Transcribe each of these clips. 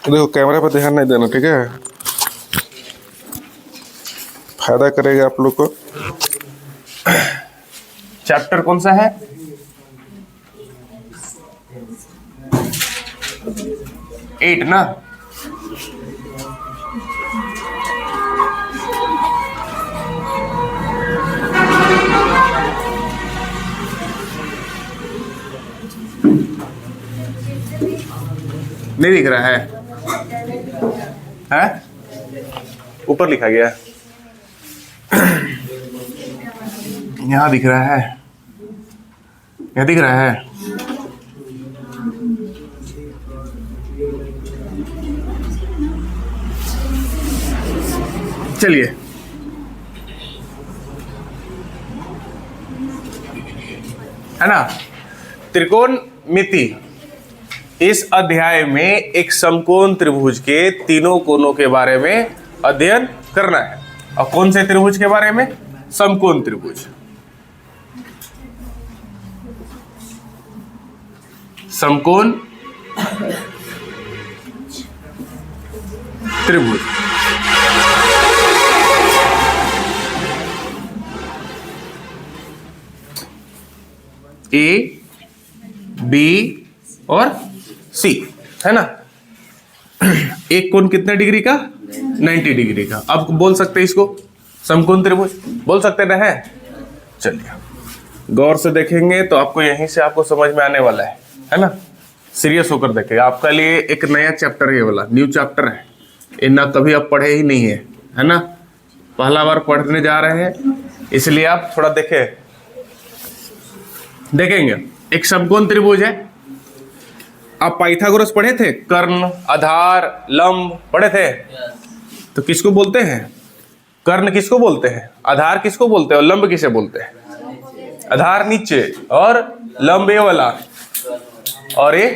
देखो कैमरा पर ध्यान नहीं देना, ठीक है? फायदा करेगा आप लोग को। चैप्टर कौन सा है? एट ना? नहीं दिख रहा है? हैं? ऊपर लिखा गया है, यहां दिख रहा है, यहां दिख रहा है। चलिए, है ना? त्रिकोणमिति। इस अध्याय में एक समकोण त्रिभुज के तीनों कोणों के बारे में अध्ययन करना है। और कौन से त्रिभुज के बारे में? समकोण त्रिभुज। समकोण त्रिभुज। ए, बी और सी, है ना? एक कोण कितने डिग्री का? 90 डिग्री का। अब बोल सकते हैं इसको समकोण त्रिभुज, बोल सकते ना? है। चलिए, गौर से देखेंगे तो आपको यहीं से आपको समझ में आने वाला है ना? सीरियस होकर देखेगा। आपका लिए एक नया चैप्टर है, ये वाला न्यू चैप्टर है। ये ना कभी आप पढ़े ही नहीं है ना? पहला बार पढ़ने जा रहे हैं, इसलिए आप थोड़ा देखेंगे। एक समकोण त्रिभुज है। आप पाइथागोरस पढ़े थे? कर्ण, आधार, लंब पढ़े थे? तो किसको बोलते हैं? कर्ण किसको बोलते हैं? आधार किसको बोलते हैं? और लंब किसे बोलते हैं? आधार नीचे और लंब ये वाला, और ये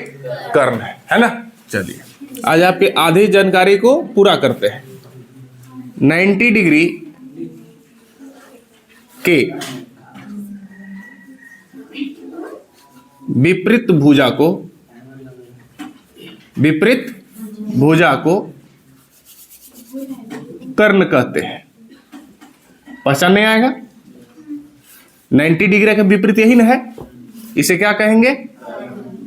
कर्ण है ना? चलिए, आज आपकी आधी जानकारी को पूरा करते हैं। 90 डिग्री के विपरीत भुजा को कर्ण कहते हैं। पहचान नहीं आएगा? 90 डिग्री का विपरीत यही ना है, इसे क्या कहेंगे?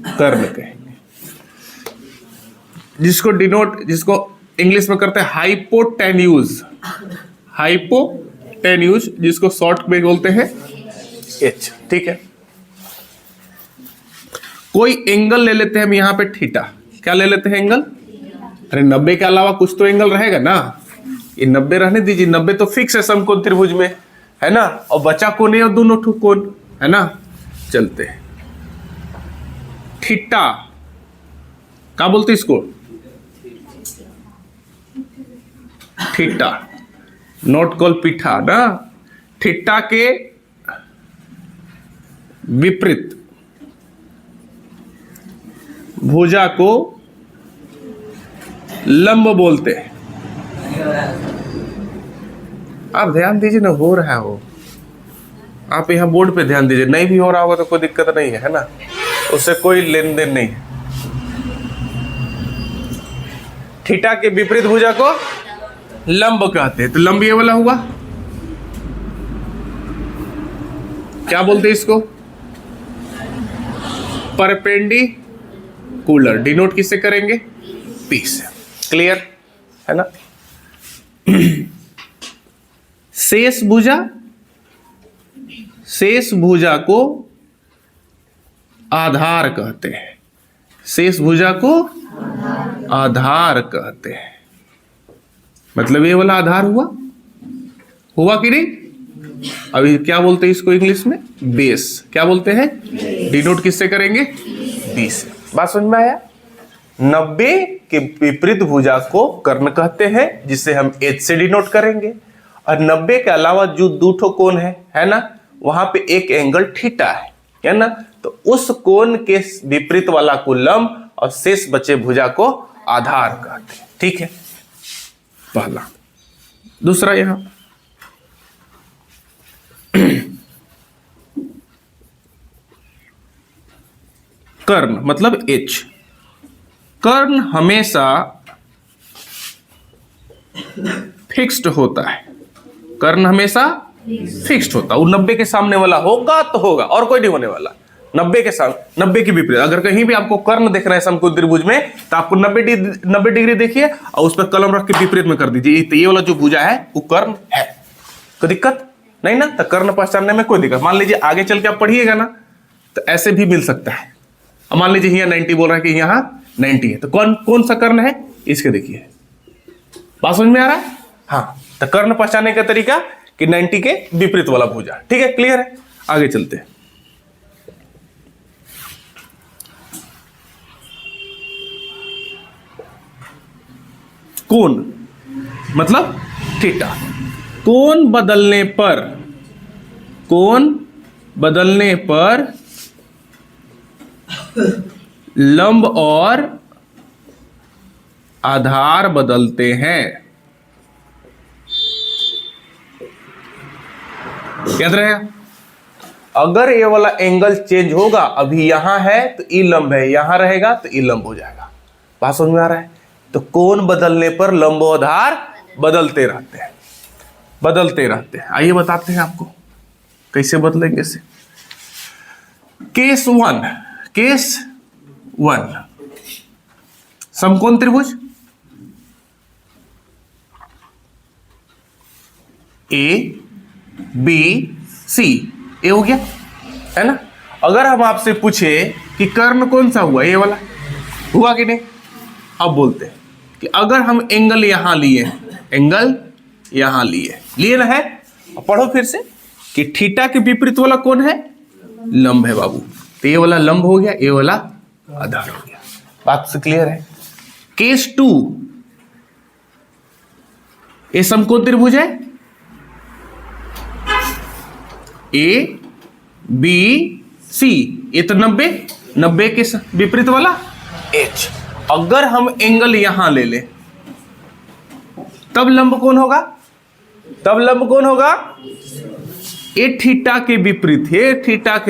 कर्ण कहेंगे। जिसको इंग्लिश में करते हैं हाइपोटेन्यूज, जिसको शॉर्ट में बोलते हैं एच। ठीक है, कोई एंगल ले लेते हैं हम यहाँ पे थीटा। क्या ले लेते हैं? एंगल। अरे 90 के अलावा कुछ तो एंगल रहेगा ना? ये 90 रहने दीजिए, 90 तो फिक्स है समकोण त्रिभुज में, है ना? और बचा कोण है और दोनों ठुक कोण, है ना? चलते हैं। थीटा क्या बोलते इसको? थीटा, नॉट कॉल पीठा ना। थीटा के विपरीत भुजा को लंब बोलते हैं। आप ध्यान दीजिए ना, हो रहा हो। आप यहाँ बोर्ड पे ध्यान दीजिए, नहीं भी हो रहा होगा तो कोई दिक्कत नहीं है ना? उससे कोई लेन देन नहीं है। थीटा के विपरीत भुजा को लंब कहते हैं। तो लंब ये वाला हुआ, क्या बोलते हैं इसको? परपेंडिकुलर। डिनोट किससे करेंगे? पी से। क्लियर है ना? शेष भुजा को आधार कहते हैं। शेष भुजा को आधार कहते हैं। मतलब ये वाला आधार हुआ कि नहीं? अभी क्या बोलते हैं इसको इंग्लिश में? बेस। क्या बोलते हैं? डिनोट किससे करेंगे? बी से। बात समझ में आया? 90 के विपरीत भुजा को कर्ण कहते हैं, जिसे हम एच से डिनोट करेंगे। और 90 के अलावा जो दो ठो कोण है ना, वहां पे एक एंगल थीटा है ना? तो उस कोण के विपरीत वाला को लंब और शेष बचे भुजा को आधार कहते हैं। ठीक है, पहला। दूसरा, यहां कर्ण मतलब एच। कर्ण हमेशा फिक्स्ड होता है, कर्ण हमेशा फिक्स्ड होता है। वो 90 के सामने वाला होगा तो होगा, और कोई नहीं होने वाला। 90 के सामने, 90 के विपरीत। अगर कहीं भी आपको कर्ण देख रहा है समकोण त्रिभुज में, तो आपको 90 डिग्री देखिए और उस पर कलम रख के विपरीत में कर दीजिए। तो ये वाला जो भुजा है वो कर्ण है, कोई दिक्कत नहीं ना। तो कर्ण पहचानने में कोई दिक्कत। मान लीजिए आगे चल के आप पढ़िएगा ना, तो ऐसे भी मिल सकता है। अब मान लीजिए यहाँ 90 बोल रहा है कि यहाँ 90 है, तो कौन सा कर्ण है, इसके देखिए। बात समझ में आ रहा है? हाँ, तो कर्ण पहचानने का तरीका कि 90 के विपरीत वाला भुजा। ठीक है, क्लियर है? आगे चलते हैं। कोण मतलब थीटा। कोण बदलने पर लंब और आधार बदलते हैं। याद रहेगा, अगर ये वाला एंगल चेंज होगा, अभी यहां है तो ई लंब है, यहां रहेगा तो ई लंब हो जाएगा। बात समझ में आ रहा है? तो कोण बदलने पर लंब और आधार बदलते रहते हैं। आइए बताते हैं आपको कैसे बदलेंगे से। केस वन, समकोण त्रिभुज ए बी सी, ए हो गया है ना। अगर हम आपसे पूछे कि कर्ण कौन सा हुआ, ये वाला हुआ कि नहीं, अब बोलते हैं कि अगर हम एंगल यहां लिए ना है, पढ़ो फिर से कि थीटा के विपरीत वाला कौन है, लंब है बाबू। तो ये वाला लंब हो गया, ये वाला आधार हो गया। बात से क्लियर है? केस 2, ये समकोण त्रिभुज है ए बी सी, ये तो 90 के विपरीत वाला एच। अगर हम एंगल यहां ले ले, तब लंब कौन होगा, ए थीटा के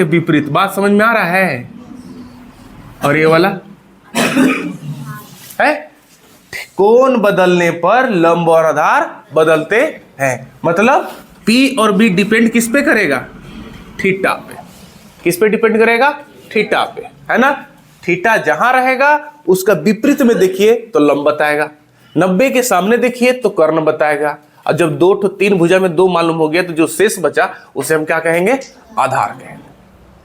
विपरीत। बात समझ में आ रहा है? और ये वाला है, कोण बदलने पर लंब और आधार बदलते हैं। मतलब P और B डिपेंड किस पे करेगा, थीटा पे। किस पे डिपेंड करेगा, थीटा पे, है ना। थीटा जहां रहेगा उसका विपरीत में देखिए तो लंब बताएगा, 90 के सामने देखिए तो कर्ण बताएगा। और जब 3 भुजा में 2 मालूम हो गया, तो जो शेष बचा उसे हम क्या कहेंगे, आधार कहेंगे।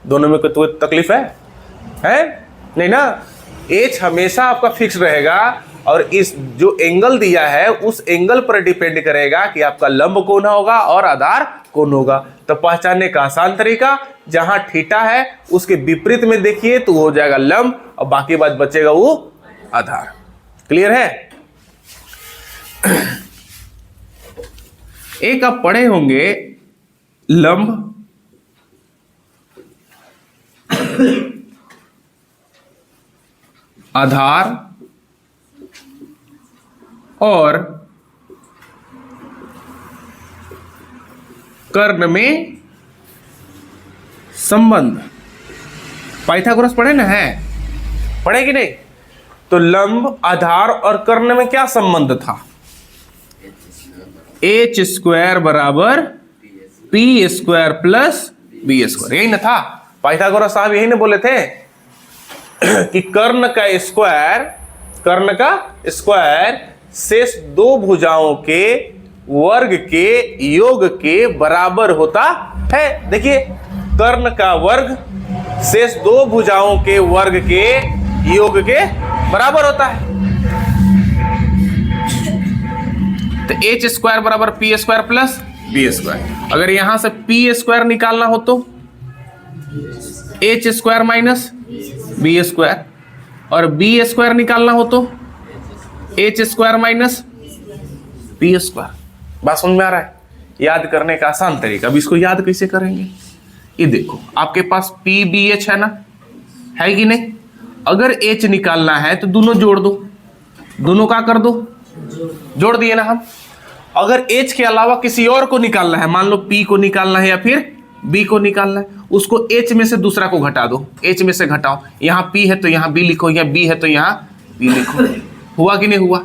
दोनों में कोई तकलीफ है नहीं ना। एच हमेशा आपका फिक्स रहेगा, और इस जो एंगल दिया है उस एंगल पर डिपेंड करेगा कि आपका लंब कौन होगा और आधार कौन होगा। तो पहचानने का आसान तरीका, जहां थीटा है उसके विपरीत में देखिए तो हो जाएगा लंब, और बाकी बात बचेगा वो आधार। क्लियर है? एक आप पढ़े होंगे लंब आधार और कर्ण में संबंध, पाइथागोरस पढ़े ना, है पढ़े कि नहीं? तो लंब, आधार और कर्ण में क्या संबंध था, एच स्क्वायर बराबर P square plus B square, यही ना था। पाइथागोरस साहब यही ना बोले थे कि कर्ण का स्क्वायर शेष 2 भुजाओं के वर्ग के योग के बराबर होता है। देखिए, कर्ण का वर्ग शेष 2 भुजाओं के वर्ग के योग के बराबर होता है। तो एच स्क्वायर बराबर P square plus B square. अगर यहां से पी स्क्वायर निकालना हो तो H square minus B square, और बी स्क्वायर निकालना हो तो H square minus B square. बात समझ में आ रहा है? याद करने का आसान तरीका। अब इसको याद कैसे करेंगे, ये देखो, आपके पास पी बी एच है ना, है कि नहीं? अगर एच निकालना है तो दोनों जोड़ दो, दोनों का कर दो, जोड़ दिए ना हम। अगर एच के अलावा किसी और को निकालना है, मान लो पी को निकालना है या फिर बी को निकालना है, उसको एच में से दूसरा को घटा दो, एच में से घटाओ। यहां पी है तो यहां बी लिखो, यहां बी है तो यहां बी लिखो। हुआ कि नहीं हुआ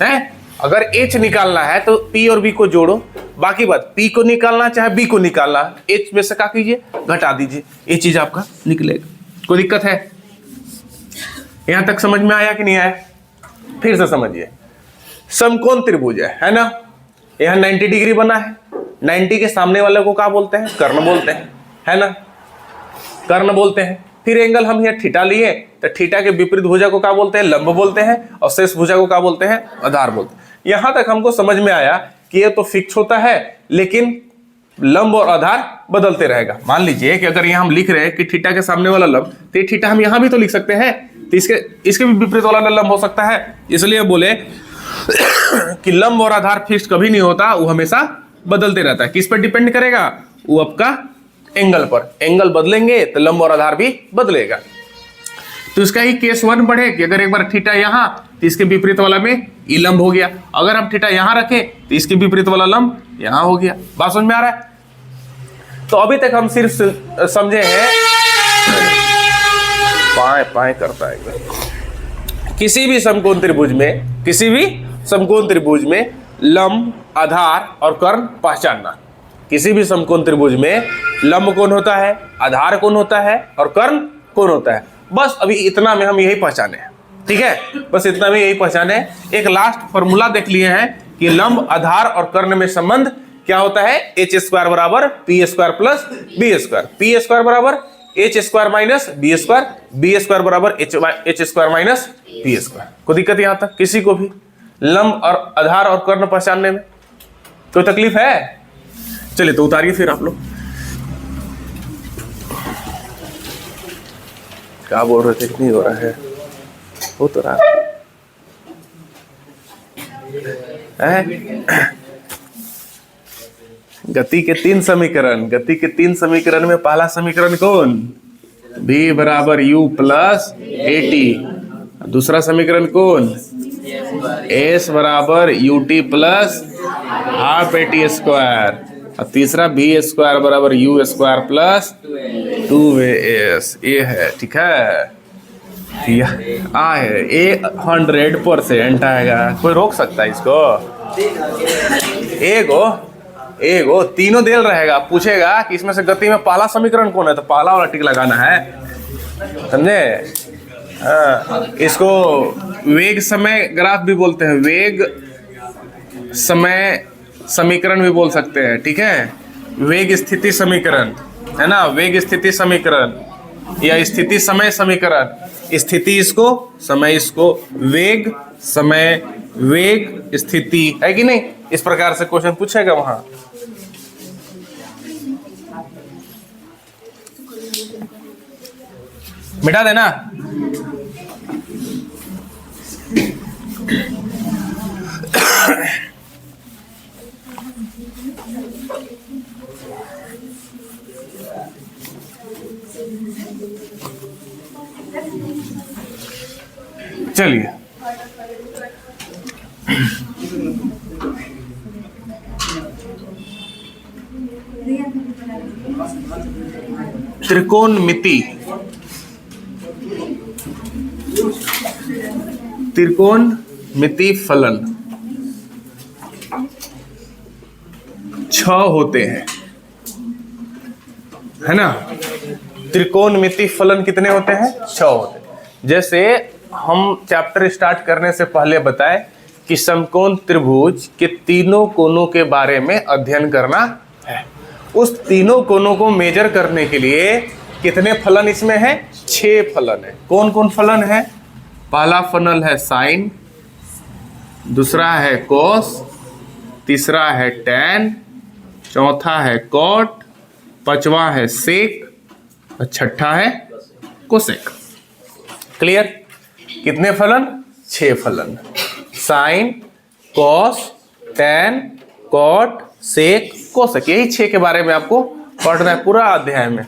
है? अगर एच निकालना है तो पी और बी को जोड़ो, बाकी बात पी को निकालना चाहे बी को निकालना, एच में से क्या कीजिए, घटा दीजिए, ये चीज आपका निकलेगा। कोई दिक्कत है? यहां तक समझ में आया कि नहीं आया? फिर से समझिए, समकोण त्रिभुज है ना, यहां 90 डिग्री बना है, 90 के सामने वाले को क्या बोलते हैं, कर्ण बोलते हैं, है ना, कर्ण बोलते हैं। फिर एंगल हम यहाँ थीटा लिए तो थीटा के विपरीत भुजा को क्या बोलते हैं, लंब बोलते हैं, और शेष भुजा को क्या बोलते हैं, आधार बोलते हैं। यहां तक हमको समझ में आया कि ये तो फिक्स होता है, लेकिन लंब और आधार बदलते रहेगा। मान लीजिए कि अगर यहाँ हम लिख रहे हैं कि थीटा के सामने वाला लंब, तो ये थीटा हम यहाँ भी तो लिख सकते हैं, तो इसके भी विपरीत वाला लंब हो सकता है। इसलिए बोले कि लंब और आधार फिक्स कभी नहीं होता, वो हमेशा बदलते रहता है। किस पर डिपेंड करेगा? वो आपका एंगल पर। एंगल बदलेंगे तो लंब और आधार भी बदलेगा। तो इसका ही केस 1 बढ़े कि अगर एक बार थीटा यहाँ तो इसके विपरीत वाला में ये लंब हो गया, अगर हम थीटा यहाँ रखें तो इसके विपरीत वाला लंब यहाँ हो गया। बात समझ में आ रहा है? तो अभी तक हम सिर्फ समझे हैं, पाए पाए करता है किसी भी समकोण त्रिभुज में लंब, आधार और कर्ण पहचानना। किसी भी समकोण त्रिभुज में लंब कौन होता है, आधार कौन होता है और कर्ण कौन होता है। बस अभी इतना में हम यही पहचाने हैं, ठीक है, बस इतना में यही पहचाने। एक लास्ट फॉर्मूला देख लिए हैं कि लंब, आधार और कर्ण में संबंध क्या होता है, एच स्क्वायर बराबर P square plus B square, P square बराबर H square minus B square, B square बराबर H square minus P square. कोई दिक्कत यहां तक किसी को भी लंब और आधार और कर्ण पहचानने में कोई तकलीफ है? चलिए तो उतारिए फिर आप लोग। क्या बोल रहे थे, नहीं हो रहा है, हो तो रहा है। गति के 3 समीकरण में पहला समीकरण कौन, v बराबर u प्लस एटी। दूसरा समीकरण कौन, s बराबर ut plus half eighty square. और तीसरा बी स्क्वायर बराबर यू स्क्वायर प्लस 2as। ये है, ठीक है, आ है, ये 100% आएगा। कोई रोक सकता है इसको? एगो तीनों देल रहेगा, पूछेगा कि इसमें से गति में पहला समीकरण कौन है, तो पहला वाला टिक लगाना है, समझे? हाँ, इसको वेग समय ग्राफ भी बोलते हैं, वेग समय समीकरण भी बोल सकते हैं, ठीक है, वेग स्थिति समीकरण, है ना, वेग स्थिति समीकरण या स्थिति समय समीकरण। स्थिति इसको, समय इसको, वेग समय, वेग स्थिति, है कि नहीं? इस प्रकार से क्वेश्चन पूछेगा वहां। मिटा देना। चलिए, त्रिकोणमिति फलन 6 होते हैं, है ना। त्रिकोणमिति फलन कितने होते हैं? 6 होते हैं। जैसे हम चैप्टर स्टार्ट करने से पहले बताए कि समकोण त्रिभुज के तीनों कोनों के बारे में अध्ययन करना है। उस तीनों कोनों को मेजर करने के लिए कितने फलन इसमें है? 6 फलन है। कौन कौन फलन है? पहला फलन है साइन, दूसरा है कोस, तीसरा है टैन, चौथा है कॉट, पांचवा है सेक और छठा है कोसेक। क्लियर? कितने फलन? 6 फलन। साइन, कॉस, टैन, कॉट, सेक, कोसेक, यही 6 के बारे में आपको पढ़ना है पूरा अध्याय में।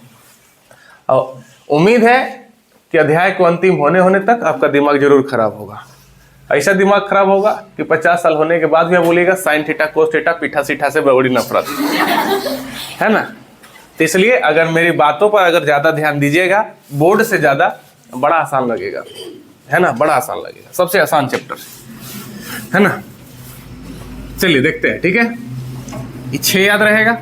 और उम्मीद है कि अध्याय को अंतिम होने तक आपका दिमाग जरूर खराब होगा। ऐसा दिमाग खराब होगा कि 50 साल होने के बाद भी आप बोलिएगा साइन थीटा कोस थीटा पीठा सीठा से बड़ी नफरत, है ना। तो इसलिए अगर मेरी बातों पर अगर ज्यादा ध्यान दीजिएगा, बोर्ड से ज्यादा बड़ा आसान लगेगा, है ना, बड़ा आसान लगेगा, सबसे आसान चैप्टर, है ना। चलिए देखते हैं, ठीक है। ये 6 याद रहेगा,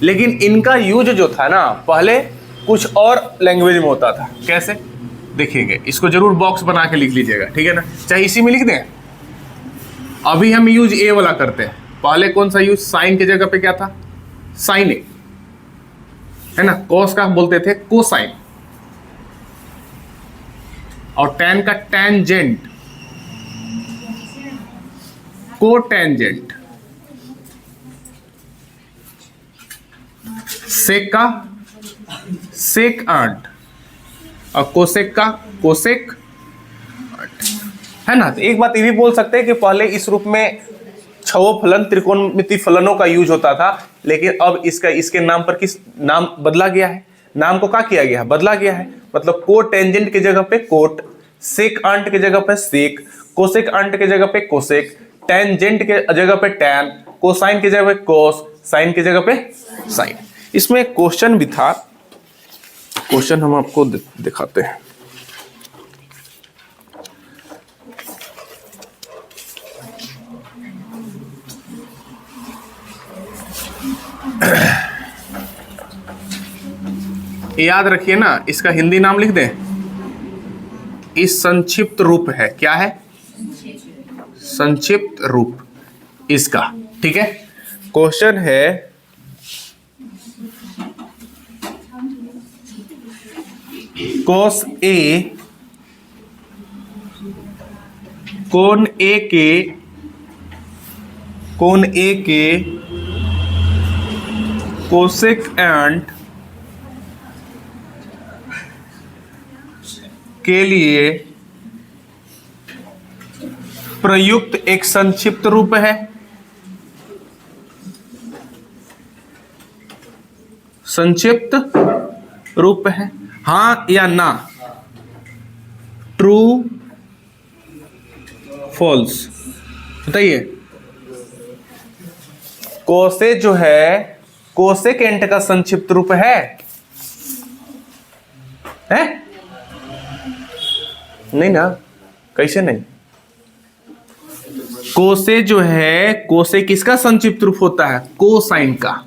लेकिन इनका यूज जो था ना पहले कुछ और लैंग्वेज में होता था। कैसे देखिएगा, इसको जरूर बॉक्स बना के लिख लीजिएगा, ठीक है ना, चाहे इसी में लिख दें। अभी हम यूज ए वाला करते हैं। पहले कौन सा यूज, साइन की जगह पे क्या था, साइन ए, है ना। कॉस का हम बोलते थे कोसाइन, और टैन का टैंजेंट, कोटैंजेंट, सेक का सेक आंट, और कोसेक का कोसेक आंट, है ना। तो एक बात ये भी बोल सकते हैं कि पहले इस रूप में छवो फलन, त्रिकोणमिति फलनों का यूज होता था, लेकिन अब इसके नाम पर किस नाम बदला गया है, नाम को क्या किया गया है, बदला गया है। मतलब कोटेंजेंट की जगह पे कोट, सेक आंट की जगह पे सेक, कोसेक आंट की जगह पे कोसेक, टेंजेंट के जगह पे टैन, कोसाइन की जगह पे कोस, साइन की जगह पे साइन। इसमें एक क्वेश्चन भी था, क्वेश्चन हम आपको दिखाते हैं। याद रखिए ना, इसका हिंदी नाम लिख दें। इस संक्षिप्त रूप है, क्या है, संक्षिप्त रूप इसका, ठीक है। क्वेश्चन है कोस ए कोण ए के कोसेक एंट के लिए प्रयुक्त एक संक्षिप्त रूप है। संक्षिप्त रूप है, हाँ या ना, ट्रू फॉल्स बताइए। कोसे जो है कोसेकेंट का संक्षिप्त रूप है? नहीं ना, कैसे नहीं। कोसे जो है, कोसे किसका संक्षिप्त रूप होता है, कोसाइन का।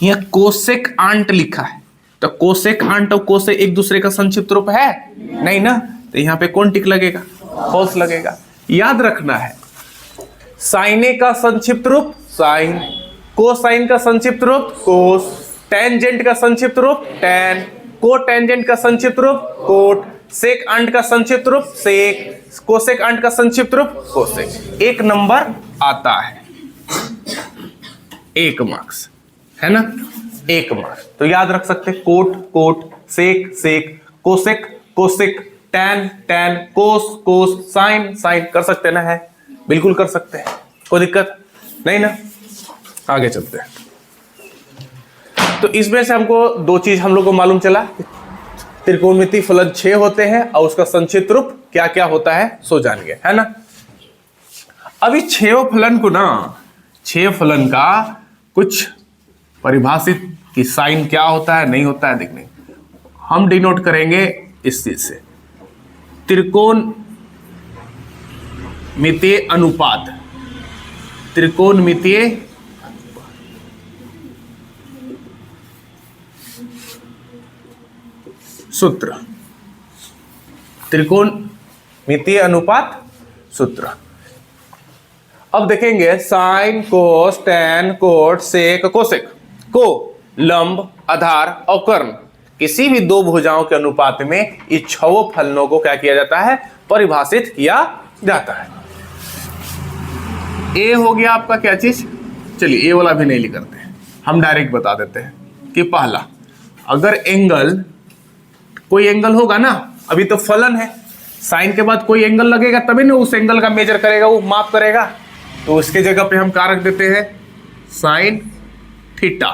यहाँ कोसेक आंट लिखा है, तो कोसेक आंट और कोसे एक दूसरे का संक्षिप्त रूप है नहीं ना, तो यहाँ पे कौन टिक लगेगा, फॉल्स लगेगा। याद रखना है, साइने का संक्षिप्त रूप साइन, कोसाइन का संक्षिप्त रूप कोस, टेंजेंट का संक्षिप्त रूप टैन, कोटेंजेंट का संक्षिप्त रूप कोट, सेक आंट का संक्षिप्त रूप सेक, कोसेक आंट का संक्षिप्त रूप कोसेक। 1 नंबर आता है, 1 मार्क्स, है ना, 1 मार्क्स। तो याद रख सकते, कोट कोट, सेक सेक, कोसेक कोसेक, टैन टैन, कोस कोस, साइन साइन। कर सकते ना, है बिल्कुल कर सकते हैं, कोई दिक्कत नहीं ना। आगे चलते हैं। तो इसमें से हमको 2 चीज हम लोग को मालूम चला, त्रिकोणमिति फलन 6 होते हैं और उसका संक्षिप्त रूप क्या क्या होता है सो जान गए, है ना। अभी 6 फलन को ना, 6 फलन का कुछ परिभाषित कि साइन क्या होता है नहीं होता है देखने, हम डिनोट करेंगे इस चीज से। त्रिकोणमितीय अनुपात, त्रिकोणमितीय सूत्र, त्रिकोणमितीय अनुपात सूत्र। अब देखेंगे sine cos tan cot sec cosec को लंब आधार और कर्ण, किसी भी 2 भुजाओं के अनुपात में इस 6 फलनों को क्या किया जाता है, परिभाषित किया जाता है। ए हो गया आपका क्या चीज, चलिए ए वाला भी नहीं लिख करते हैं, हम डायरेक्ट बता देते हैं कि पहला, अगर एंगल, कोई एंगल होगा ना, अभी तो फलन है, साइन के बाद कोई एंगल लगेगा तभी ना उस एंगल का मेजर करेगा, वो माप करेगा। तो उसके जगह पे हम कारक देते हैं साइन थीटा,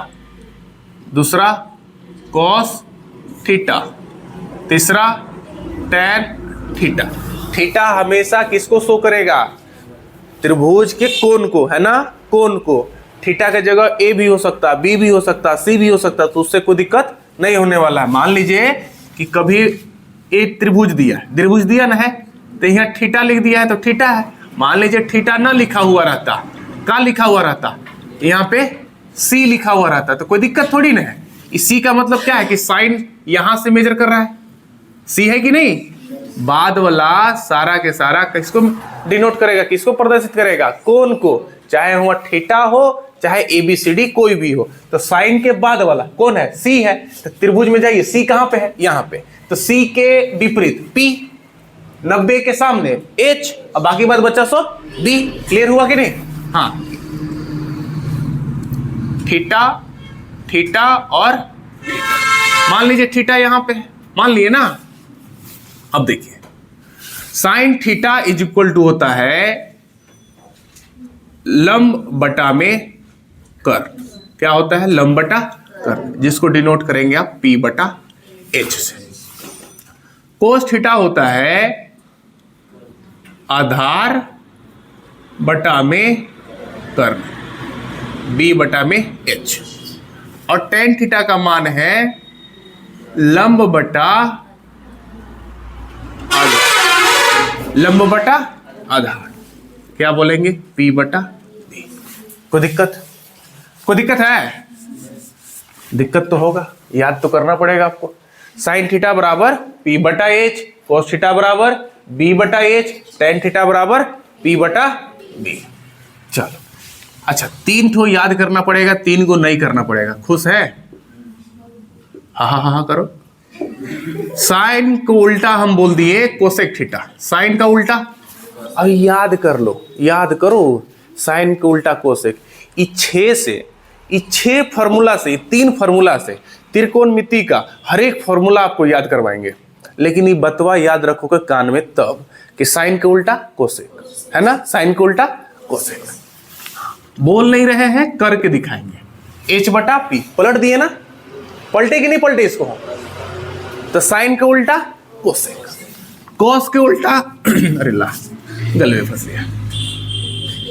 दूसरा कॉस थीटा, तीसरा टैन थीटा। थीटा हमेशा किसको शो करेगा, त्रिभुज के कोण को, है ना, कोण को। थीटा की जगह ए भी हो सकता है, बी भी हो सकता है, सी भी हो सकता है, तो उससे कोई दिक्कत नहीं होने वाला है। मान लीजिए कि कभी एक त्रिभुज दिया ना है, तो यहाँ थीटा लिख दिया है तो थीटा है। मान लीजिए थीटा ना लिखा हुआ रहता का लिखा हुआ रहता, यहाँ पे सी लिखा हुआ रहता, तो कोई दिक्कत थोड़ी ना है। इस सी का मतलब क्या है कि साइन यहां से मेजर कर रहा है, सी है कि नहीं। बाद वाला सारा के सारा किसको डिनोट करेगा, किसको प्रदर्शित करेगा, कोण को, चाहे हुआ थीटा हो चाहे एबीसीडी कोई भी हो। तो साइन के बाद वाला कौन है, सी है। तो त्रिभुज में जाइए, सी कहां पे है, यहां पे। तो सी के विपरीत पी, 90 के सामने एच, और बाकी बात बच्चा सो बी। क्लियर हुआ कि नहीं। हाँ, थीटा थीटा और थीटा। मान लीजिए थीटा यहां पे है, मान लिए ना। अब देखिए sine theta is equal to होता है लंब बटा में कर्ण। क्या होता है, लंब बटा कर्ण, जिसको डिनोट करेंगे आप P बटा H से। कोस थीटा होता है आधार बटा में कर्ण, B बटा में H। और टेन थीटा का मान है लंब बटा आधार, लंब बटा आधार। क्या बोलेंगे, P बटा B। कोई दिक्कत, कोई दिक्कत है, दिक्कत तो होगा, याद तो करना पड़ेगा आपको। साइन थीटा बराबर P बटा H, कोस थीटा बराबर B बटा H, टेन थीटा बराबर P बटा B। चलो अच्छा, 3 ठो याद करना पड़ेगा, 3 को नहीं करना पड़ेगा। खुश है, हाँ हाँ हाँ हाँ करो। साइन को उल्टा हम बोल दिए कोसेक थीटा, साइन का उल्टा। अब याद कर लो, याद करो, साइन का उल्टा कोसेक। इस 6 फार्मूला से, 3 फार्मूला से त्रिकोणमिति का हर एक फार्मूला आपको याद करवाएंगे। लेकिन ये बतवा याद रखोगे कान में तब कि साइन का उल्टा कोसेक, है ना, साइन का उल्टा कोसेक। बोल नहीं रहे हैं, करके दिखाएंगे। H बटा P पलट दिए ना, पलटे कि नहीं पलटे इसको। तो साइन का उल्टा कोसेक, कॉस के उल्टा अरे ला गले में फंस गया,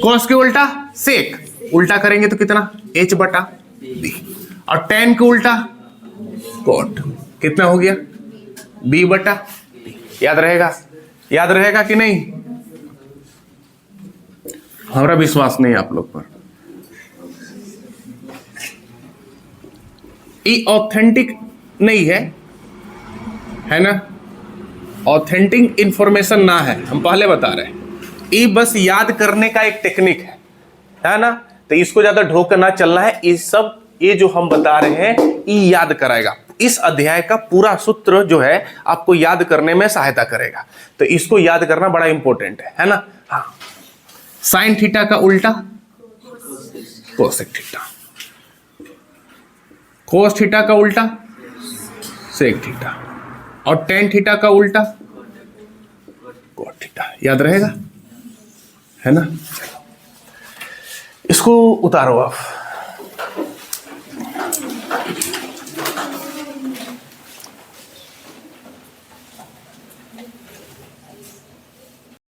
कॉस के उल्टा सेक, उल्टा करेंगे तो कितना, H बटा B। और टेन के उल्टा कॉट, कितना हो गया, B बटा B। याद रहेगा, याद रहेगा कि नहीं। हमारा विश्वास नहीं आप लोग पर। ये ऑथेंटिक नहीं है ना, ऑथेंटिक इंफॉर्मेशन ना है, हम पहले बता रहे हैं। ये बस याद करने का एक टेक्निक है ना। तो इसको ज्यादा ढोक कर ना चलना है। ये सब, ये जो हम बता रहे हैं ये याद कराएगा। इस अध्याय का पूरा सूत्र जो है आपको याद करने में सहायता करेगा। तो इसको याद करना बड़ा इंपॉर्टेंट है ना। हाँ, साइन थीटा का उल्टा कोसेक थीटा, कोस थीटा का उल्टा सेक थीटा, और टेन थीटा का उल्टा कोट थीटा। याद रहेगा, है ना। इसको उतारो आप।